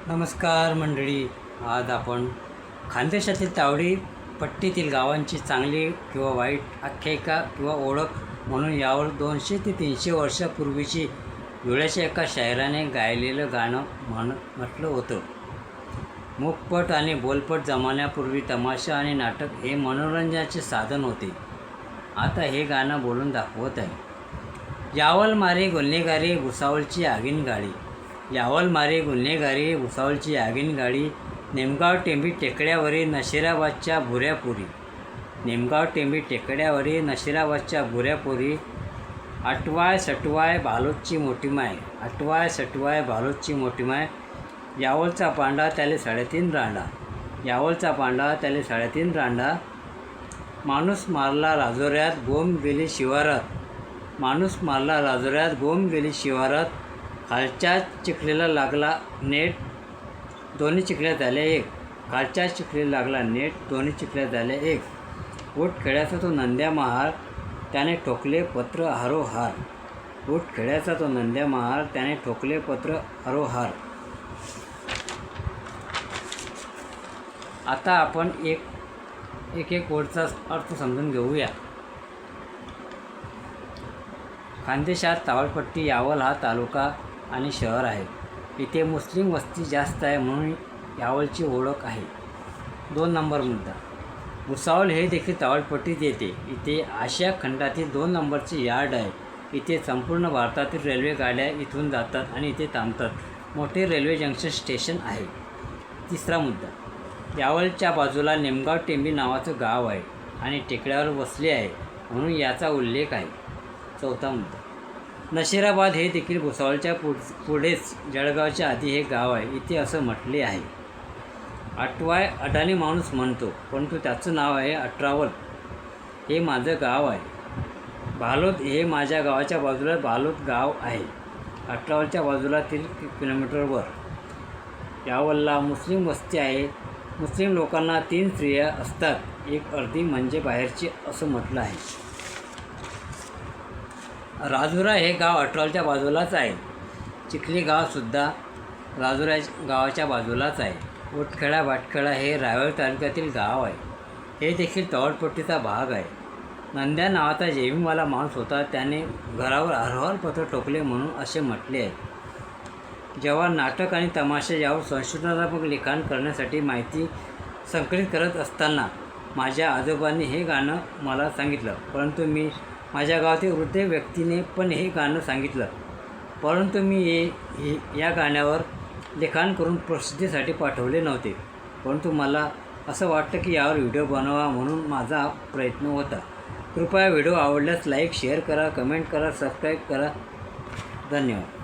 नमस्कार मंडळी. आज आपण खानदेशातील तावडी पट्टीतील गावांची चांगली किंवा वाईट आख्यायिका किंवा ओळख म्हणून यावर 200 ते 300 वर्षापूर्वीची धुळ्याच्या एका शायराने गायलेलं गाणं म्हटलं होतं. मूकपट आणि बोलपट जमान्यापूर्वी तमाशा आणि नाटक हे मनोरंजनाचे साधन होते. आता हे गाणं बोलून दाखवत आहे. यावल मारे गुन्हेगारी भुसावळची आगीन गाडी. यावल मारे गुन्हेगारी भुसावळची आगीन गाडी. नेमगाव टेंबी टेकड्यावरी नशिराबादच्या भुऱ्यापुरी. नेमगाव टेंबी टेकड्यावरी नशिराबादच्या भुऱ्यापुरी. आटवाय सटवाय भालोदची मोठी माय. आटवाय सटवाय भालोदची मोठी माय. यावलचा पांडा त्याले 3.5 रांडा. यावलचा पांडा त्याले 3.5 रांडा. माणूस मारला राजोऱ्यात बोंब गेली शिवारात. माणूस मारला राजोऱ्यात बोंब गेली शिवारात. खालच्या चिखलीला लागला नेट दोन्ही चिखल्या झाल्या एक. खालच्या चिखलीला लागला नेट दोन्ही चिखल्या झाल्या एक. ऊट खेड्याचा तो नंद्या महार त्याने ठोकले पत्र हरोहार. ऊट खेड्याचा तो नंद्या महार त्याने ठोकले पत्र हरोहार. आता आपण एक ओळचा अर्थ समजून घेऊया. खानदेशात तावडपट्टी यावल हा तालुका आणि शहर आहे. इथे मुस्लिम वस्ती जास्त आहे म्हणून यावलची ओळख आहे. 2 नंबर मुद्दा. भुसावळ हे देखील तावडपट्टीत येते. इथे आशिया खंडातील 2 नंबरचे यार्ड आहे. इथे संपूर्ण भारतातील रेल्वे गाड्या इथून जातात आणि इथे थांबतात. मोठे रेल्वे जंक्शन स्टेशन आहे. 3रा मुद्दा. यावलच्या बाजूला नेमगाव टेंबी नावाचं गाव आहे आणि टेकड्यावर वसले आहे म्हणून याचा उल्लेख आहे. 4था मुद्दा. नशिराबाद हे देखील भुसावळच्या पुढेच जळगावच्या आधी हे गाव आहे. इथे असं म्हटले आहे. आटवाय अडाणी माणूस म्हणतो परंतु त्याचं नाव आहे अठरावल. हे माझं गाव आहे. भालोद हे माझ्या गावाच्या बाजूला भालोद गाव आहे. अठरावलच्या बाजूला 3 किलोमीटरवर. यावलला मुस्लिम वस्ती आहे. मुस्लिम लोकांना 3 स्त्रिया असतात. एक अर्धी म्हणजे बाहेरची असं म्हटलं आहे. राजुरा हे गाव अठरावलच्या बाजूलाच आहे. चिखली गावसुद्धा राजुरा गावाच्या बाजूलाच आहे. उटखेडा भाटखेडा हे रायगड तालुक्यातील गाव आहे. हे देखील तावडपट्टीचा भाग आहे. नंद्या नावाचा जेवीमवाला माणूस होता. त्याने घरावर हरोहार पत्र ठोकले म्हणून असे म्हटले आहे. जेव्हा नाटक आणि तमाशा यावर संशोधनात्मक लिखाण करण्यासाठी माहिती संकलित करत असताना माझ्या आजोबांनी हे गाणं मला सांगितलं. परंतु माझ्या गावातील वृद्ध व्यक्तीने पण हे गाणं सांगितलं. परंतु मी या गाण्यावर लिखाण करून प्रसिद्धीसाठी पाठवले नव्हते. परंतु मला असं वाटतं की यावर व्हिडिओ बनवा म्हणून माझा प्रयत्न होता. कृपया व्हिडिओ आवडल्यास लाईक शेअर करा, कमेंट करा, सबस्क्राईब करा. धन्यवाद.